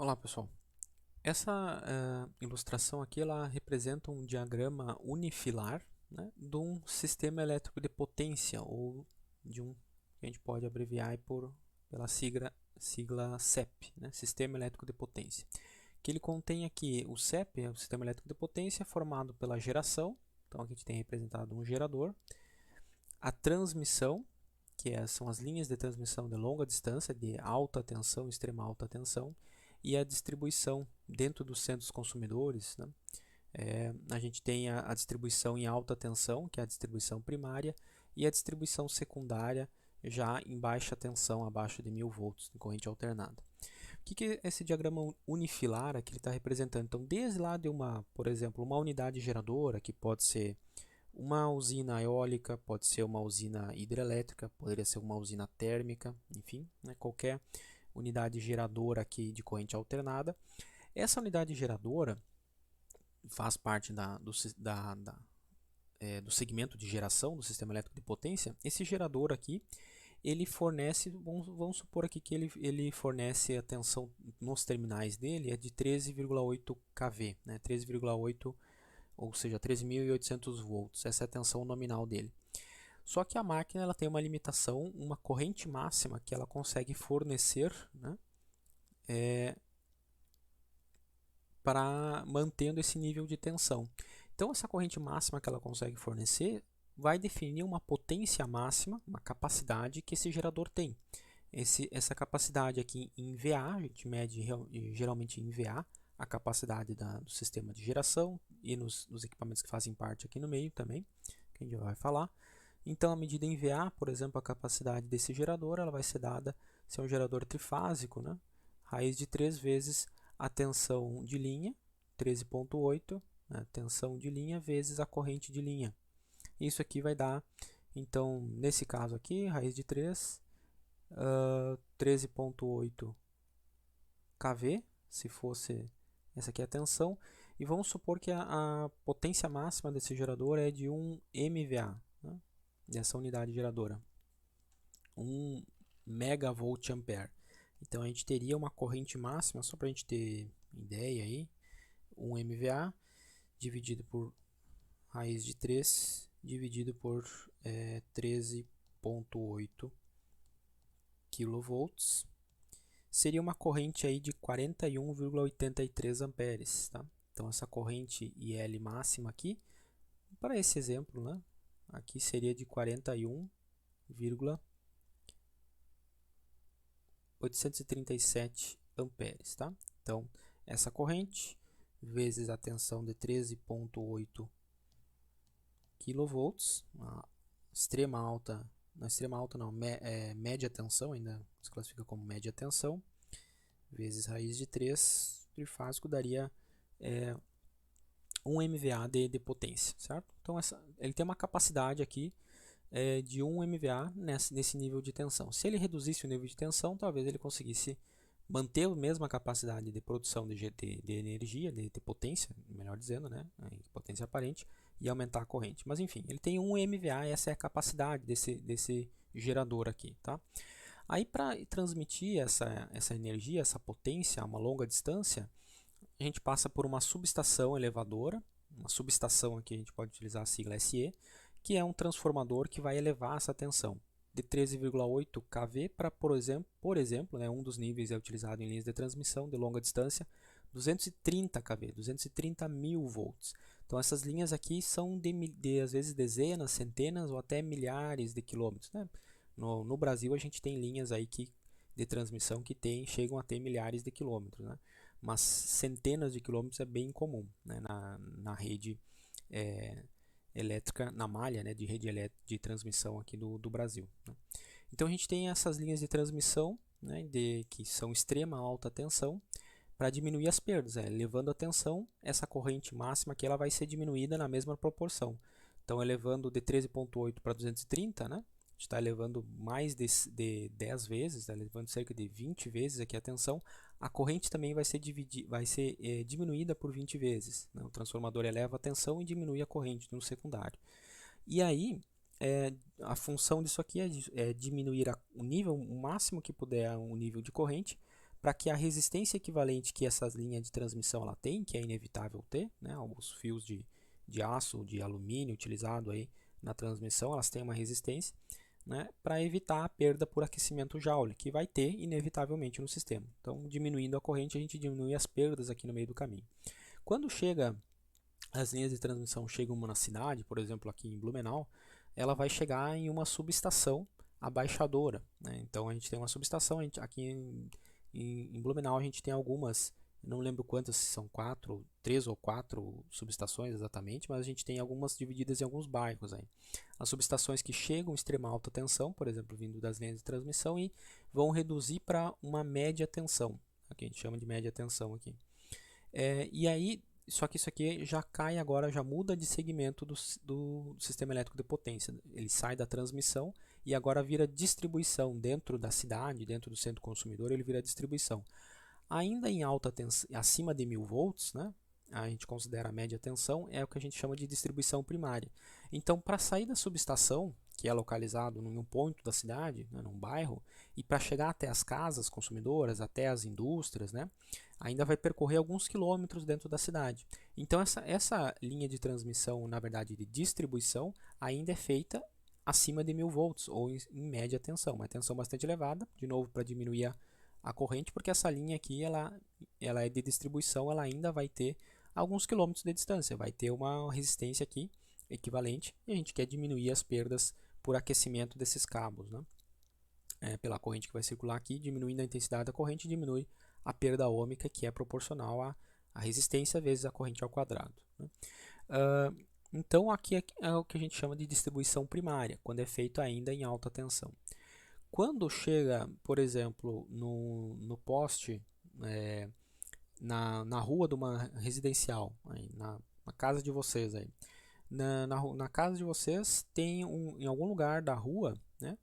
Olá pessoal, essa ilustração aqui ela representa um diagrama unifilar, né, de um sistema elétrico de potência ou de um que a gente pode abreviar aí pela sigla SEP, né, Sistema Elétrico de Potência. Que ele contém aqui o SEP, o Sistema Elétrico de Potência, formado pela geração, então aqui a gente tem representado um gerador, a transmissão, são as linhas de transmissão de longa distância, de alta tensão, extrema alta tensão, e a distribuição dentro dos centros consumidores, né? A gente tem a distribuição em alta tensão, que é a distribuição primária, e a distribuição secundária já em baixa tensão, abaixo de 1000 volts, de corrente alternada. O que é esse diagrama unifilar aqui está representando? Então, desde lá de por exemplo, uma unidade geradora, que pode ser uma usina eólica, pode ser uma usina hidrelétrica, poderia ser uma usina térmica, enfim, né, qualquer unidade geradora aqui de corrente alternada. Essa unidade geradora faz parte do segmento de geração do sistema elétrico de potência. Esse gerador aqui, ele fornece, vamos supor aqui que ele fornece a tensão nos terminais dele é de 13,8 kV, né, 13,8, ou seja, 13.800 volts. Essa é a tensão nominal dele. Só que a máquina ela tem uma limitação, uma corrente máxima que ela consegue fornecer, né, para mantendo esse nível de tensão. Então essa corrente máxima que ela consegue fornecer vai definir uma potência máxima, uma capacidade que esse gerador tem. Essa capacidade aqui em VA, a gente mede geralmente em VA, a capacidade do sistema de geração e nos equipamentos que fazem parte aqui no meio também, que a gente vai falar. Então, a medida em VA, por exemplo, a capacidade desse gerador, ela vai ser dada, se é um gerador trifásico, né? Raiz de 3 vezes a tensão de linha, 13,8, né? Tensão de linha vezes a corrente de linha. Isso aqui vai dar, então, nesse caso aqui, raiz de 3, 13,8 kV, se fosse essa aqui é a tensão, e vamos supor que a potência máxima desse gerador é de 1 MVA, né? Dessa unidade geradora, 1 megavolt ampere. Então a gente teria uma corrente máxima, só para a gente ter ideia aí, 1 MVA dividido por raiz de 3 dividido por 13,8 kV, seria uma corrente aí de 41,83 amperes, tá? Então essa corrente IL máxima aqui, para esse exemplo, né, aqui seria de 41,837 amperes, tá? Então essa corrente vezes a tensão de 13,8 kV, a extrema alta, não extrema alta não, média tensão, ainda se classifica como média tensão, vezes raiz de 3 trifásico daria 1 MVA de potência, certo? Então ele tem uma capacidade aqui de 1 MVA nesse nível de tensão. Se ele reduzisse o nível de tensão, talvez ele conseguisse manter a mesma capacidade de produção de energia, de potência, melhor dizendo, né? Potência aparente, e aumentar a corrente. Mas enfim, ele tem 1 MVA, essa é a capacidade desse gerador aqui, tá? Aí para transmitir essa energia, essa potência a uma longa distância, a gente passa por uma subestação elevadora, uma subestação aqui a gente pode utilizar a sigla SE, que é um transformador que vai elevar essa tensão de 13,8 kV para, por exemplo, né, um dos níveis é utilizado em linhas de transmissão de longa distância, 230 kV, 230.000 volts. Então essas linhas aqui são às vezes dezenas, centenas ou até milhares de quilômetros, né? No Brasil a gente tem linhas aí de transmissão que chegam a ter milhares de quilômetros, né? Mas centenas de quilômetros é bem comum, né? Na rede elétrica, na malha, né, de rede de transmissão aqui do Brasil, né? Então a gente tem essas linhas de transmissão, né, que são extrema alta tensão, para diminuir as perdas, elevando a tensão, essa corrente máxima aqui ela vai ser diminuída na mesma proporção. Então elevando de 13,8 para 230, né, a gente está elevando mais de 10 vezes, tá elevando cerca de 20 vezes aqui a tensão, a corrente também vai ser diminuída por 20 vezes, né? O transformador eleva a tensão e diminui a corrente no secundário. E aí, a função disso aqui é diminuir o nível, o máximo que puder, o nível de corrente, para que a resistência equivalente que essa linha de transmissão ela tem, que é inevitável ter, né, os fios de aço, de alumínio utilizado aí na transmissão, elas têm uma resistência, né, para evitar a perda por aquecimento Joule, que vai ter inevitavelmente no sistema. Então, diminuindo a corrente, a gente diminui as perdas aqui no meio do caminho. Quando as linhas de transmissão chegam na cidade, por exemplo, aqui em Blumenau, ela vai chegar em uma subestação abaixadora, né? Então a gente tem uma subestação, aqui em Blumenau a gente tem algumas, não lembro quantas, se são 3 ou 4 subestações exatamente, mas a gente tem algumas divididas em alguns bairros aí. As subestações que chegam a extrema alta tensão, por exemplo, vindo das linhas de transmissão, e vão reduzir para uma média tensão, que a gente chama de média tensão aqui. E aí, só que isso aqui já cai agora, já muda de segmento do sistema elétrico de potência. Ele sai da transmissão e agora vira distribuição dentro da cidade, dentro do centro consumidor, ele vira distribuição. Ainda em alta tensão, acima de 1000 volts, né, a gente considera a média tensão, é o que a gente chama de distribuição primária. Então, para sair da subestação, que é localizado em um ponto da cidade, né, num bairro, e para chegar até as casas consumidoras, até as indústrias, né, ainda vai percorrer alguns quilômetros dentro da cidade. Então, essa linha de transmissão, na verdade, de distribuição, ainda é feita acima de 1000 volts, ou em média tensão, uma tensão bastante elevada, de novo, para diminuir a corrente, porque essa linha aqui ela é de distribuição, ela ainda vai ter alguns quilômetros de distância, vai ter uma resistência aqui equivalente, e a gente quer diminuir as perdas por aquecimento desses cabos, né? Pela corrente que vai circular aqui, diminuindo a intensidade da corrente, diminui a perda ôhmica, que é proporcional à resistência vezes a corrente ao quadrado, né? Então aqui é o que a gente chama de distribuição primária, quando é feito ainda em alta tensão. Quando chega, por exemplo, no poste, na rua de uma residencial, aí, na casa de vocês, aí, na casa de vocês tem em algum lugar da rua, né,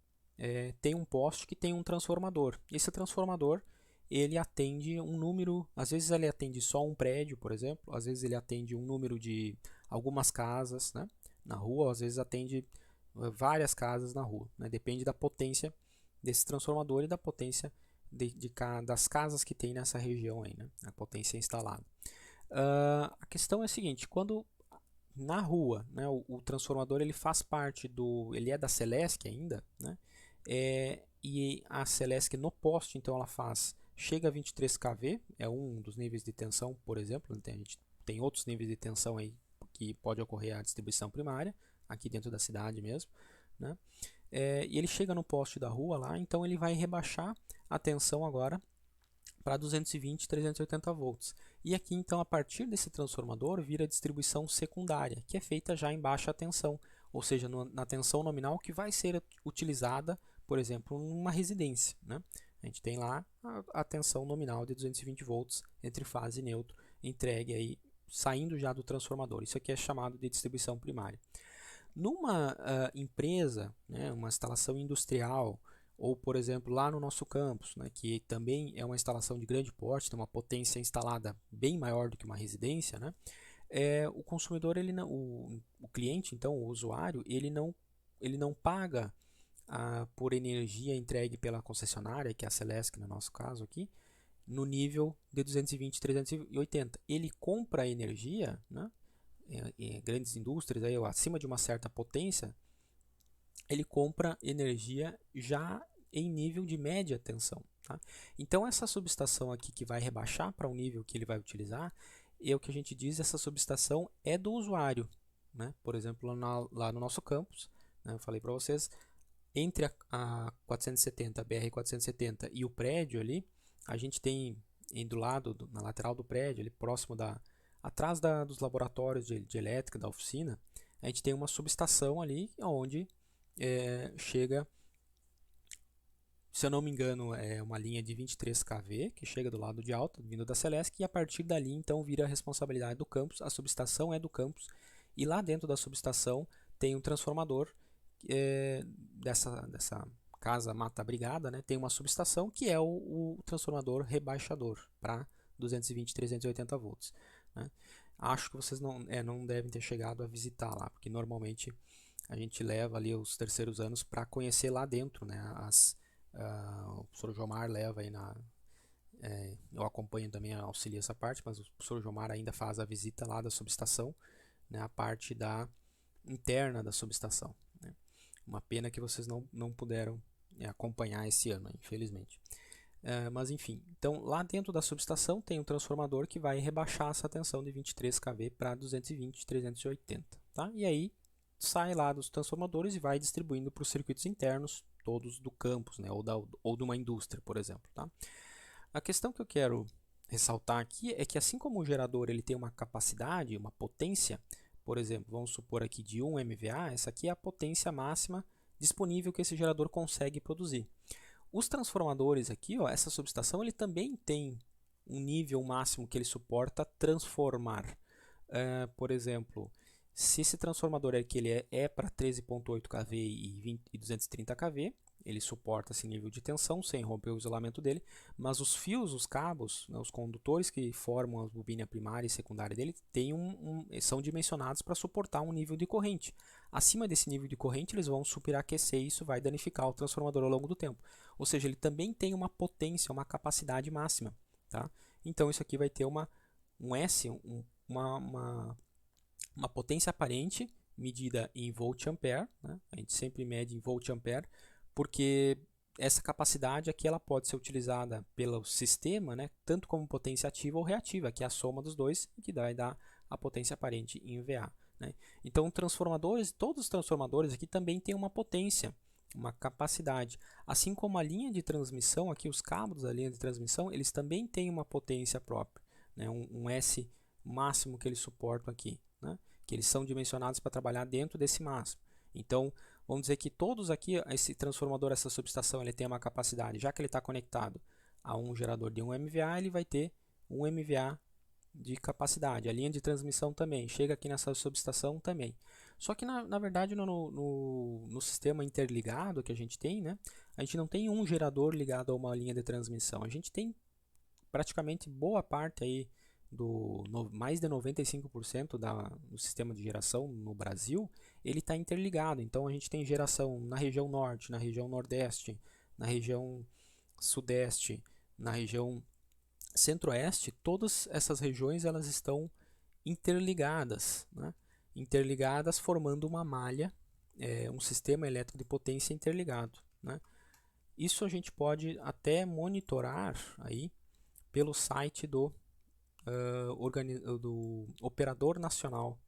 tem um poste que tem um transformador. Esse transformador ele atende um número, às vezes ele atende só um prédio, por exemplo, às vezes ele atende um número de algumas casas, né, na rua, às vezes atende várias casas na rua, né, depende da potência desse transformador e da potência das casas que tem nessa região aí, né, a potência instalada. A questão é a seguinte: quando na rua, né, o transformador ele faz parte ele é da Celesc ainda, né, e a Celesc no poste, então ela chega a 23 kV, é um dos níveis de tensão, por exemplo, a gente tem outros níveis de tensão aí que pode ocorrer a distribuição primária, aqui dentro da cidade mesmo, né, e ele chega no poste da rua lá, então ele vai rebaixar a tensão agora para 220, 380 volts. E aqui então a partir desse transformador vira a distribuição secundária, que é feita já em baixa tensão, ou seja, na tensão nominal que vai ser utilizada, por exemplo, numa residência, né? A gente tem lá a tensão nominal de 220 volts entre fase e neutro, entregue aí, saindo já do transformador. Isso aqui é chamado de distribuição primária. Numa empresa, né, uma instalação industrial, ou por exemplo lá no nosso campus, né, que também é uma instalação de grande porte, tem uma potência instalada bem maior do que uma residência, né, o consumidor, o cliente, então o usuário, ele não paga por energia entregue pela concessionária, que é a Celesc no nosso caso aqui, no nível de 220, 380. Ele compra a energia, né, em grandes indústrias, aí, acima de uma certa potência, ele compra energia já em nível de média tensão. Tá? Então essa subestação aqui que vai rebaixar para o nível que ele vai utilizar, é o que a gente diz, essa subestação é do usuário. Né? Por exemplo, lá no nosso campus, né, eu falei para vocês, entre a 470, a BR-470 e o prédio ali, a gente tem do lado, na lateral do prédio, ali próximo atrás dos laboratórios de elétrica da oficina, a gente tem uma subestação ali onde chega, se eu não me engano, é uma linha de 23 kV que chega do lado de alta, vindo da Celesc, e a partir dali então vira a responsabilidade do campus, a subestação é do campus, e lá dentro da subestação tem um transformador dessa casa Mata Brigada, né, tem uma subestação que é o transformador rebaixador para 220, 380 volts. Né? Acho que vocês não devem ter chegado a visitar lá, porque normalmente a gente leva ali os terceiros anos para conhecer lá dentro, né? O professor Jomar leva aí eu acompanho também, auxilio essa parte, mas o professor Jomar ainda faz a visita lá da subestação, né, a parte interna da subestação, né. Uma pena que vocês não puderam acompanhar esse ano, infelizmente. Mas enfim, então lá dentro da subestação tem um transformador que vai rebaixar essa tensão de 23 kV para 220, 380, tá? E aí sai lá dos transformadores e vai distribuindo para os circuitos internos, todos do campus, né? Ou de uma indústria, por exemplo, tá? A questão que eu quero ressaltar aqui é que assim como o gerador ele tem uma capacidade, uma potência, por exemplo, vamos supor aqui de 1 MVA, essa aqui é a potência máxima disponível que esse gerador consegue produzir. Os transformadores aqui, ó, essa subestação, ele também tem um nível máximo que ele suporta transformar. Por exemplo, se esse transformador aqui ele é para 13.8 kV e 230 kV, ele suporta esse nível de tensão sem romper o isolamento dele, mas os fios, os cabos, né, os condutores que formam a bobina primária e secundária dele são dimensionados para suportar um nível de corrente. Acima desse nível de corrente, eles vão superaquecer e isso vai danificar o transformador ao longo do tempo. Ou seja, ele também tem uma potência, uma capacidade máxima. Tá? Então, isso aqui vai ter uma potência aparente medida em volt-ampere, né? A gente sempre mede em volt-ampere, porque essa capacidade aqui ela pode ser utilizada pelo sistema, né? Tanto como potência ativa ou reativa, que é a soma dos dois, que vai dar a potência aparente em VA. Né? Então, todos os transformadores aqui também têm uma potência, uma capacidade. Assim como a linha de transmissão, aqui os cabos da linha de transmissão, eles também têm uma potência própria, né? um S máximo que eles suportam aqui, né? Que eles são dimensionados para trabalhar dentro desse máximo. Então, vamos dizer que todos aqui, esse transformador, essa subestação, ele tem uma capacidade, já que ele está conectado a um gerador de 1 MVA, ele vai ter 1 MVA de capacidade. A linha de transmissão também, chega aqui nessa subestação também. Só que, na verdade, no sistema interligado que a gente tem, né, a gente não tem um gerador ligado a uma linha de transmissão. A gente tem praticamente boa parte aí mais de 95% do sistema de geração no Brasil, ele está interligado. Então a gente tem geração na região norte, na região nordeste, na região sudeste, na região centro-oeste. Todas essas regiões elas estão interligadas, né? Interligadas formando uma malha, um sistema elétrico de potência interligado, né? Isso a gente pode até monitorar aí pelo site do Operador Nacional,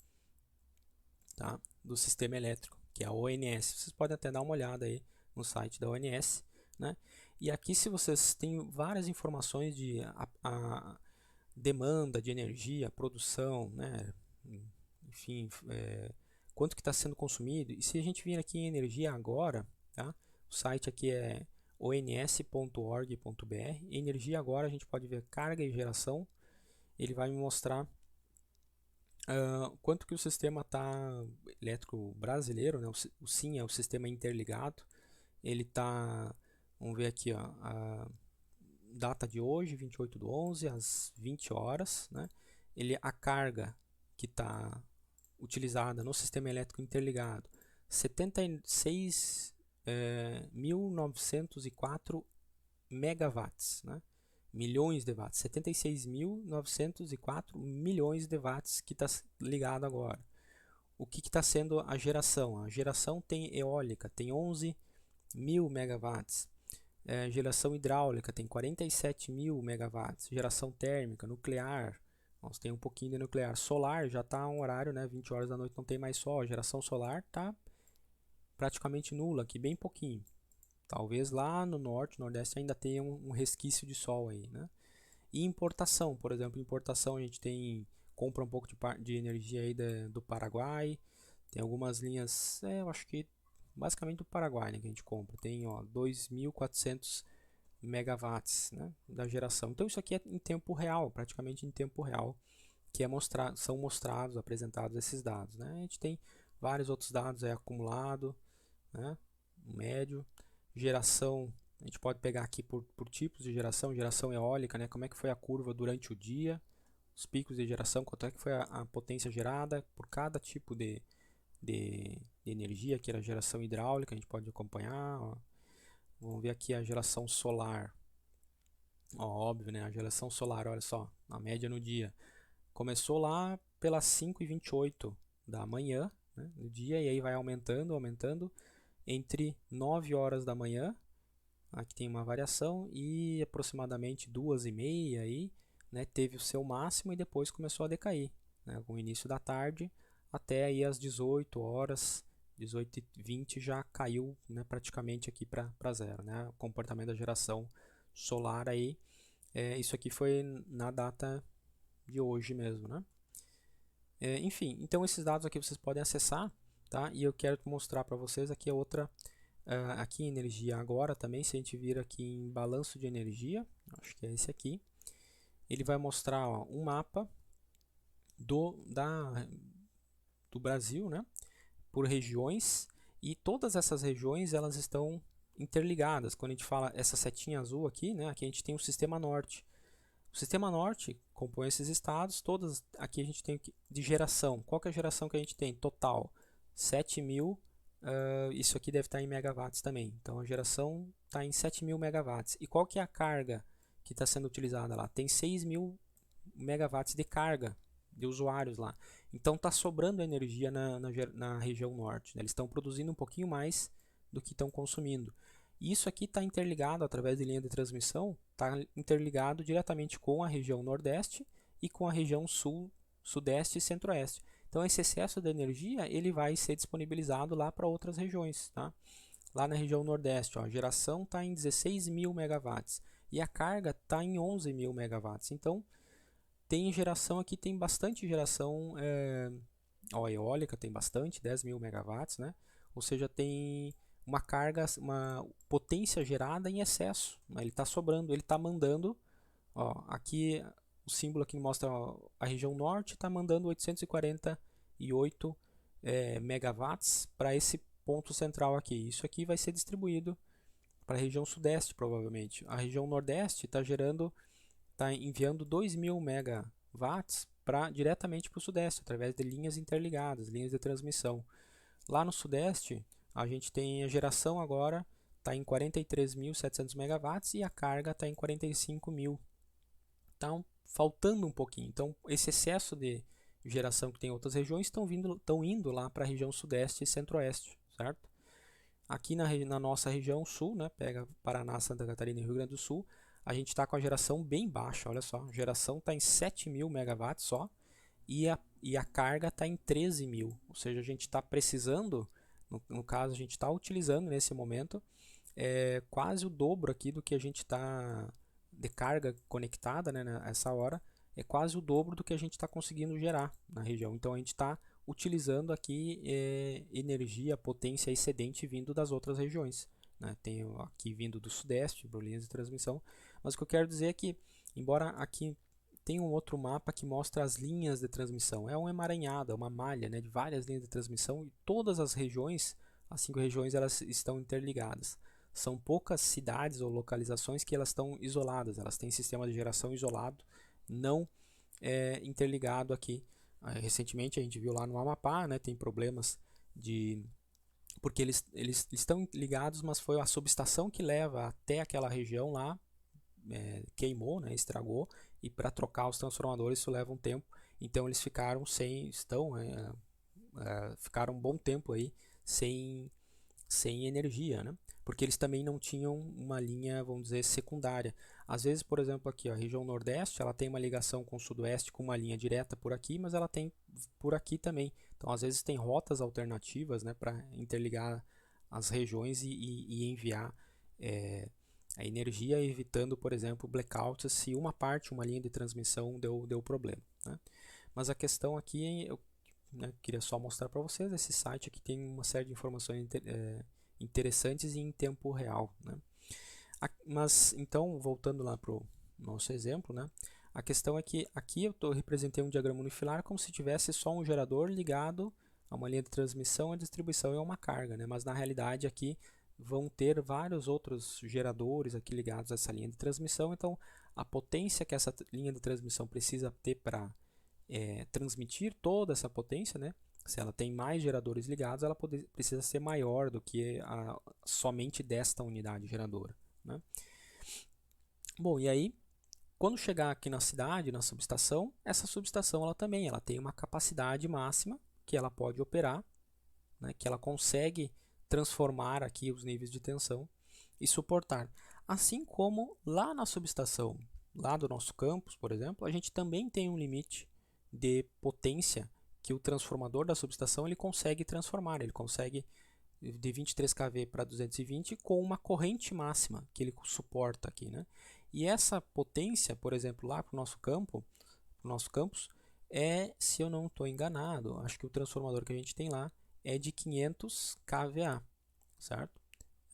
tá? Do Sistema Elétrico, que é a ONS. Vocês podem até dar uma olhada aí no site da ONS, né? E aqui, se vocês têm várias informações de a demanda de energia, produção, né? Enfim, quanto que está sendo consumido. E se a gente vir aqui em energia agora, tá? O site aqui é ons.org.br. Energia agora a gente pode ver carga e geração. Ele vai me mostrar quanto que o sistema elétrico brasileiro, né? O SIM é o sistema interligado. Ele está, vamos ver aqui, ó, a data de hoje, 28/11, às 20 horas, né? A carga que está utilizada no sistema elétrico interligado, 76.904 megawatts, né? Milhões de watts, 76.904 milhões de watts que está ligado agora. O que está sendo a geração? A geração tem eólica, tem 11.000 megawatts. Geração hidráulica tem 47.000 megawatts. Geração térmica, nuclear, nós tem um pouquinho de nuclear. Solar já está um horário, né, 20 horas da noite não tem mais sol. A geração solar está praticamente nula, aqui bem pouquinho. Talvez lá no norte, nordeste ainda tenha um resquício de sol aí, né? E importação, por exemplo, importação a gente compra um pouco de energia aí do Paraguai. Tem algumas linhas, eu acho que basicamente do Paraguai, né, que a gente compra. Tem 2.400 megawatts, né, da geração. Então isso aqui é em tempo real, praticamente em tempo real, que são mostrados, apresentados esses dados, né? A gente tem vários outros dados aí acumulado, né, médio. Geração, a gente pode pegar aqui por tipos de geração eólica, né? Como é que foi a curva durante o dia, os picos de geração, quanto é que foi a potência gerada por cada tipo de energia, que era a geração hidráulica, a gente pode acompanhar. Ó. Vamos ver aqui a geração solar. Ó, óbvio, né? A geração solar, olha só, a média no dia. Começou lá pelas 5h28 da manhã, né, no dia, e aí vai aumentando, aumentando, entre 9 horas da manhã, aqui tem uma variação, e aproximadamente 2h30 aí, né, teve o seu máximo e depois começou a decair, né, com o início da tarde até aí as 18 horas, 18h20 já caiu, né, praticamente aqui para zero, né, o comportamento da geração solar aí, isso aqui foi na data de hoje mesmo, né? Enfim, então esses dados aqui vocês podem acessar, tá? E eu quero mostrar para vocês aqui a outra, aqui em energia agora também, se a gente vir aqui em balanço de energia, acho que é esse aqui, ele vai mostrar, ó, um mapa do Brasil, né? Por regiões, e todas essas regiões elas estão interligadas. Quando a gente fala essa setinha azul aqui, né? Aqui a gente tem o sistema norte. O sistema norte compõe esses estados, todas aqui a gente tem de geração. Qual que é a geração que a gente tem? Total, 7.000, isso aqui deve estar em megawatts também. Então a geração está em 7.000 megawatts. E qual que é a carga que está sendo utilizada lá? Tem 6.000 megawatts de carga de usuários lá. Então está sobrando energia na região norte, né? Eles estão produzindo um pouquinho mais do que estão consumindo. Isso aqui está interligado através de linha de transmissão, está interligado diretamente com a região nordeste e com a região sul, sudeste e centro-oeste. Então esse excesso de energia ele vai ser disponibilizado lá para outras regiões, tá? Lá na região nordeste, ó, a geração está em 16.000 megawatts e a carga está em 11.000 megawatts. Então tem geração aqui, tem bastante geração, ó, eólica tem bastante, 10.000 megawatts, né? Ou seja, tem uma carga, uma potência gerada em excesso, né? Ele está sobrando, ele está mandando, ó, aqui o símbolo aqui mostra, ó, a região norte está mandando 848 megawatts para esse ponto central aqui. Isso aqui vai ser distribuído para a região sudeste, provavelmente. A região nordeste está enviando 2.000 megawatts diretamente para o sudeste, através de linhas interligadas, linhas de transmissão. Lá no sudeste, a gente tem a geração agora está em 43.700 megawatts e a carga está em 45.000. Então, faltando um pouquinho. Então, esse excesso de geração que tem em outras regiões estão indo lá para a região sudeste e centro-oeste, certo? Aqui na nossa região sul, né, pega Paraná, Santa Catarina e Rio Grande do Sul, a gente está com a geração bem baixa, olha só. A geração está em 7.000 megawatts só e a carga está em 13.000. Ou seja, a gente está precisando, no caso, a gente está utilizando nesse momento quase o dobro aqui do que a gente está de carga conectada, né, nessa hora, é quase o dobro do que a gente está conseguindo gerar na região. Então a gente está utilizando aqui energia, potência excedente vindo das outras regiões, né? Tem aqui vindo do sudeste, por linhas de transmissão, mas o que eu quero dizer é que, embora aqui tem um outro mapa que mostra as linhas de transmissão, é um emaranhado, é uma malha, né, de várias linhas de transmissão e todas as regiões, as 5 regiões, elas estão interligadas. São poucas cidades ou localizações que elas estão isoladas, elas têm sistema de geração isolado, não interligado aqui. Recentemente a gente viu lá no Amapá, né, tem problemas porque eles estão ligados, mas foi a subestação que leva até aquela região lá, queimou, né, estragou, e para trocar os transformadores isso leva um tempo. Então eles ficaram ficaram um bom tempo aí sem energia, né? Porque eles também não tinham uma linha, vamos dizer, secundária. Às vezes, por exemplo, aqui a região Nordeste, ela tem uma ligação com o Sudoeste com uma linha direta por aqui, mas ela tem por aqui também. Então, às vezes tem rotas alternativas, né, para interligar as regiões e enviar a energia, evitando, por exemplo, blackouts se uma linha de transmissão deu problema, né? Mas a questão aqui, eu queria só mostrar para vocês, esse site aqui tem uma série de informações interessantes e em tempo real, né? Mas então, voltando lá para o nosso exemplo, né? A questão é que aqui eu representei um diagrama unifilar como se tivesse só um gerador ligado a uma linha de transmissão, a distribuição e a uma carga, né? Mas na realidade aqui vão ter vários outros geradores aqui ligados a essa linha de transmissão. Então a potência que essa linha de transmissão precisa ter para transmitir toda essa potência, né? Se ela tem mais geradores ligados, ela precisa ser maior do que somente desta unidade geradora, né? Bom, e aí Quando chegar aqui na cidade, na subestação, essa subestação ela tem uma capacidade máxima que ela pode operar, né, que ela consegue transformar aqui os níveis de tensão e suportar. Assim como lá na subestação, lá do nosso campus, por exemplo, a gente também tem um limite de potência que o transformador da subestação ele consegue transformar, ele consegue de 23 kV para 220 com uma corrente máxima que ele suporta aqui, né? E essa potência, por exemplo, lá para o nosso campo, pro nosso campus, se eu não estou enganado, acho que o transformador que a gente tem lá é de 500 kVA, certo?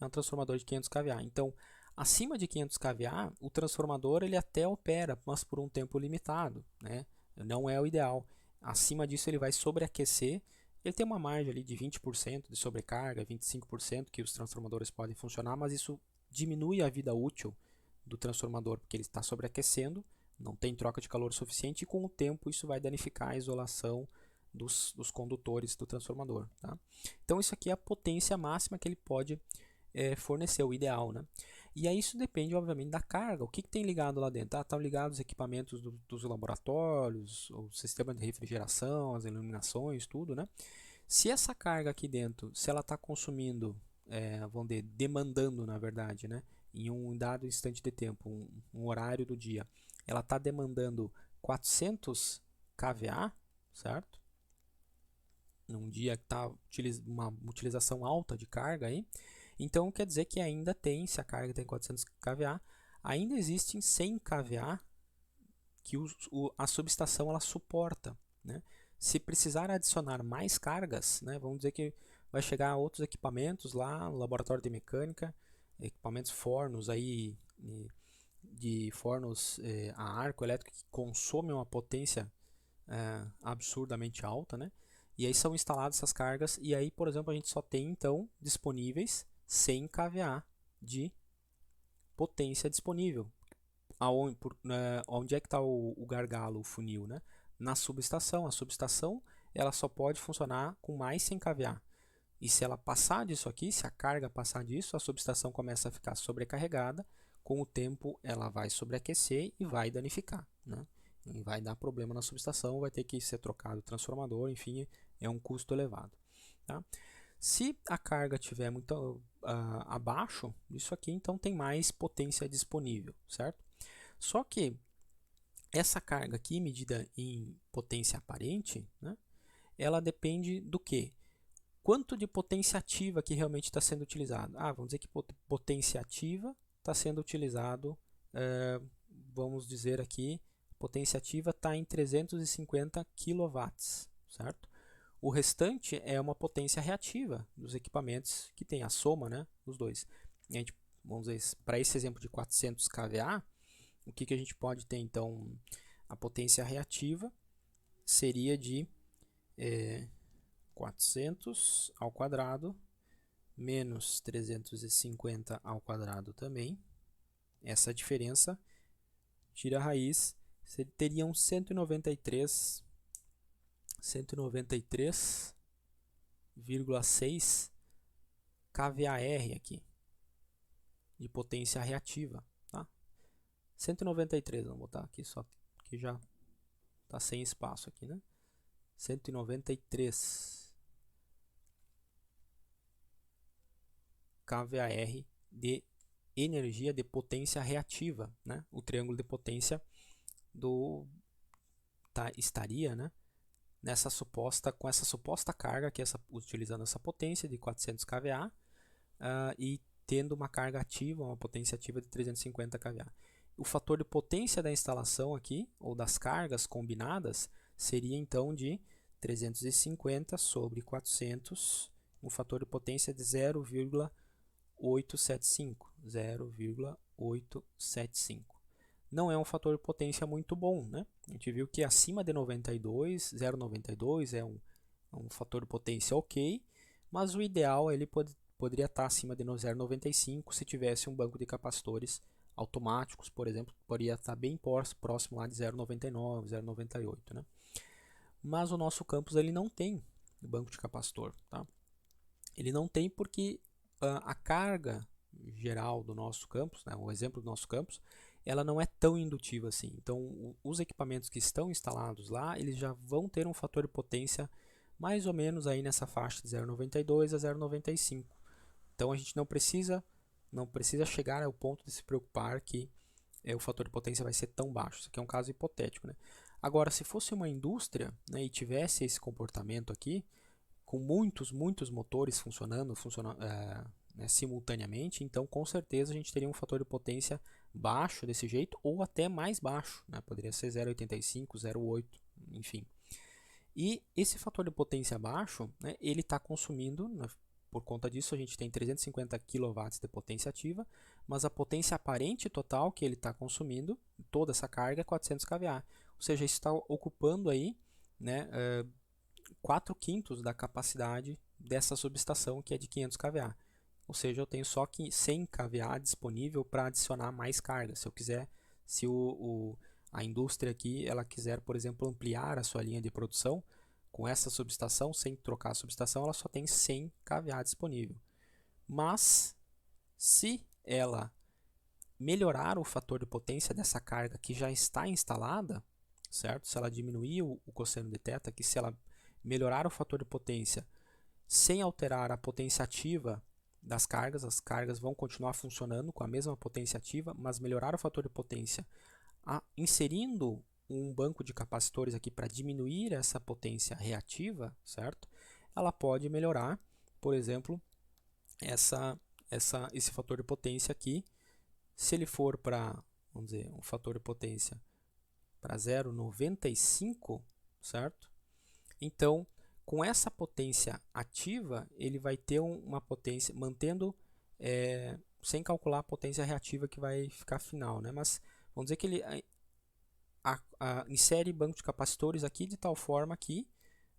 É um transformador de 500 kVA. Então, acima de 500 kVA, o transformador ele até opera, mas por um tempo limitado, né? Não é o ideal. Acima disso ele vai sobreaquecer. Ele tem uma margem ali de 20% de sobrecarga, 25% que os transformadores podem funcionar, mas isso diminui a vida útil do transformador, porque ele está sobreaquecendo, não tem troca de calor suficiente e com o tempo isso vai danificar a isolação dos condutores do transformador. Tá? Então isso aqui é a potência máxima que ele pode fornecer, o ideal. Né? E aí isso depende, obviamente, da carga. O que tem ligado lá dentro? Estão ligados os equipamentos dos laboratórios, o sistema de refrigeração, as iluminações, tudo. Né? Se essa carga aqui dentro, se ela está consumindo, vamos dizer, demandando, na verdade, né? Em um dado instante de tempo, um horário do dia, ela está demandando 400 kVA, certo? Num dia que está uma utilização alta de carga aí, então quer dizer que ainda tem, se a carga tem 400 kVA, ainda existem 100 kVA que a subestação ela suporta, né? Se precisar adicionar mais cargas, né, vamos dizer que vai chegar a outros equipamentos lá no laboratório de mecânica, equipamentos fornos aí, de fornos a arco elétrico que consomem uma potência absurdamente alta, né? E aí são instaladas essas cargas e aí, por exemplo, a gente só tem então disponíveis 100 kVA de potência disponível. Onde é que está o gargalo, o funil, né? Na subestação. A subestação ela só pode funcionar com mais 100 kVA. E se ela passar disso aqui, se a carga passar disso, a subestação começa a ficar sobrecarregada. Com o tempo, ela vai sobreaquecer e vai danificar, né? E vai dar problema na subestação, vai ter que ser trocado o transformador, enfim, é um custo elevado. Tá? Se a carga estiver muito abaixo disso aqui, então tem mais potência disponível, certo? Só que essa carga aqui, medida em potência aparente, né, ela depende do quê? Quanto de potência ativa que realmente está sendo utilizado? Vamos dizer que potência ativa está sendo utilizado, vamos dizer aqui, potência ativa está em 350 kW, certo? O restante é uma potência reativa dos equipamentos que tem a soma, né, dos dois. E a gente, vamos dizer, para esse exemplo de 400 kVA, o que a gente pode ter então? A potência reativa seria de 400 ao quadrado menos 350 ao quadrado também. Essa diferença tira a raiz, teriam 193,6 kVAR aqui de potência reativa, tá? 193, vamos botar aqui só que já está sem espaço aqui, né? 193 kVAR de energia de potência reativa, né? O triângulo de potência estaria, né, nessa suposta, com essa suposta carga que utilizando essa potência de 400 kVA e tendo uma carga ativa, uma potência ativa de 350 kVA. O fator de potência da instalação aqui, ou das cargas combinadas, seria então de 350 sobre 400, um fator de potência de 0,875. 0,875. Não é um fator de potência muito bom, né? A gente viu que acima de 92, 0,92 é um fator de potência ok, mas o ideal ele poderia estar acima de 0,95 se tivesse um banco de capacitores automáticos, por exemplo, poderia estar bem próximo lá de 0,99, 0,98, né? Mas o nosso campus ele não tem banco de capacitor, tá? Ele não tem porque a carga geral do nosso campus, né, o exemplo do nosso campus, ela não é tão indutiva assim. Então, os equipamentos que estão instalados lá, eles já vão ter um fator de potência mais ou menos aí nessa faixa de 0,92 a 0,95. Então, a gente não precisa chegar ao ponto de se preocupar que o fator de potência vai ser tão baixo. Isso aqui é um caso hipotético, né? Agora, se fosse uma indústria, né, e tivesse esse comportamento aqui, com muitos motores funcionando né, simultaneamente, então com certeza a gente teria um fator de potência baixo desse jeito, ou até mais baixo, né? Poderia ser 0,85, 0,8, enfim. E esse fator de potência baixo, né, ele está consumindo, né, por conta disso a gente tem 350 kW de potência ativa, mas a potência aparente total que ele está consumindo, toda essa carga, é 400 kVA. Ou seja, isso está ocupando aí, né, 4/5 da capacidade dessa subestação, que é de 500 kVA. Ou seja, eu tenho só 100 kVA disponível para adicionar mais carga. Se eu quiser, se a indústria aqui ela quiser, por exemplo, ampliar a sua linha de produção com essa subestação, sem trocar a subestação, ela só tem 100 kVA disponível. Mas, se ela melhorar o fator de potência dessa carga que já está instalada, certo? Se ela diminuir o cosseno de θ, que se ela melhorar o fator de potência sem alterar a potência ativa das cargas, as cargas vão continuar funcionando com a mesma potência ativa, mas melhorar o fator de potência inserindo um banco de capacitores aqui para diminuir essa potência reativa, certo? Ela pode melhorar, por exemplo, esse fator de potência aqui, se ele for para, vamos dizer, um fator de potência para 0,95, certo? Então, com essa potência ativa, ele vai ter uma potência, mantendo, sem calcular a potência reativa que vai ficar final, né? Mas vamos dizer que ele insere banco de capacitores aqui de tal forma que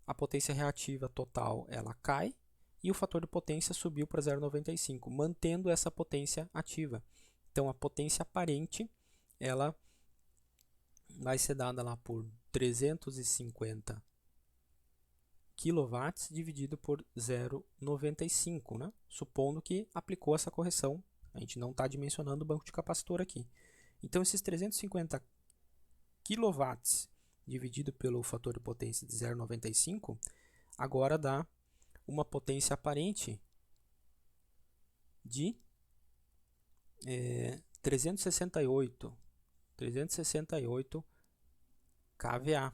a potência reativa total ela cai e o fator de potência subiu para 0,95, mantendo essa potência ativa. Então, a potência aparente ela vai ser dada lá por 350 kW dividido por 0,95, né? Supondo que aplicou essa correção. A gente não está dimensionando o banco de capacitor aqui. Então, esses 350 kW dividido pelo fator de potência de 0,95 agora dá uma potência aparente de 368 kVA,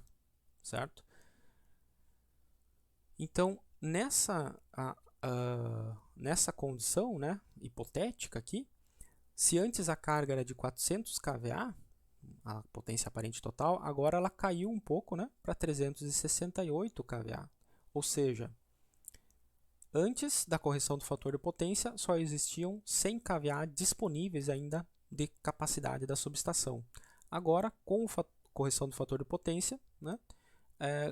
certo? Então, nessa condição, né, hipotética aqui, se antes a carga era de 400 kVA, a potência aparente total, agora ela caiu um pouco, né, para 368 kVA. Ou seja, antes da correção do fator de potência, só existiam 100 kVA disponíveis ainda de capacidade da subestação. Agora, com a correção do fator de potência, né,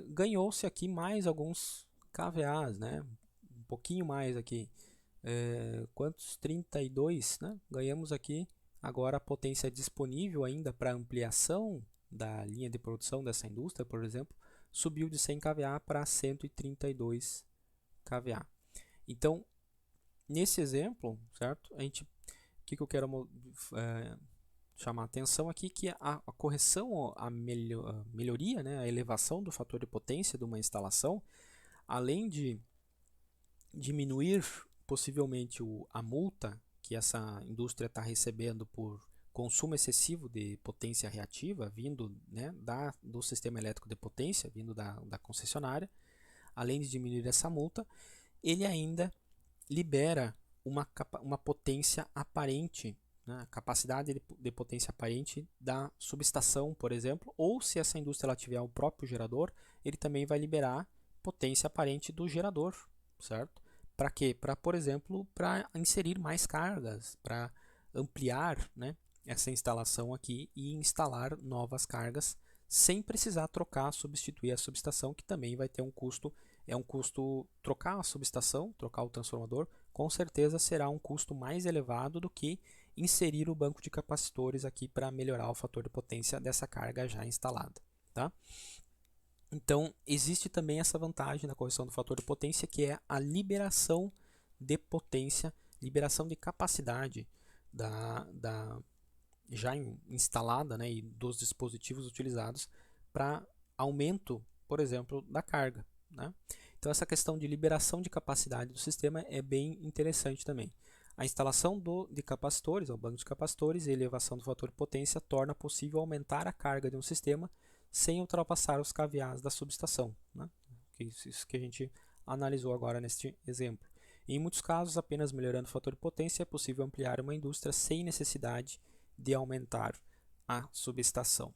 ganhou-se aqui mais alguns kVAs, né, um pouquinho mais aqui. Quantos? 32, né? Ganhamos aqui agora a potência disponível ainda para ampliação da linha de produção dessa indústria, por exemplo, subiu de 100 kVA para 132 kVA. Então, nesse exemplo, certo? O que eu quero chamar a atenção aqui, que a correção, a melhoria, né, a elevação do fator de potência de uma instalação, além de diminuir possivelmente a multa que essa indústria está recebendo por consumo excessivo de potência reativa, vindo, né, do sistema elétrico de potência, vindo da concessionária, além de diminuir essa multa, ele ainda libera uma potência aparente, né, a capacidade de potência aparente da subestação, por exemplo, ou se essa indústria ela tiver o próprio gerador, ele também vai liberar potência aparente do gerador, certo? Para quê? Para, por exemplo, para inserir mais cargas, para ampliar, né, essa instalação aqui e instalar novas cargas sem precisar substituir a subestação, que também vai ter um custo. É um custo trocar a subestação, trocar o transformador, com certeza será um custo mais elevado do que inserir o banco de capacitores aqui para melhorar o fator de potência dessa carga já instalada, tá? Então, existe também essa vantagem na correção do fator de potência, que é a liberação de potência, liberação de capacidade já instalada, né, e dos dispositivos utilizados para aumento, por exemplo, da carga, né? Então essa questão de liberação de capacidade do sistema é bem interessante também. A instalação de capacitores, o banco de capacitores e elevação do fator de potência torna possível aumentar a carga de um sistema sem ultrapassar os kVAs da subestação, né? Isso que a gente analisou agora neste exemplo. Em muitos casos, apenas melhorando o fator de potência é possível ampliar uma indústria sem necessidade de aumentar a subestação.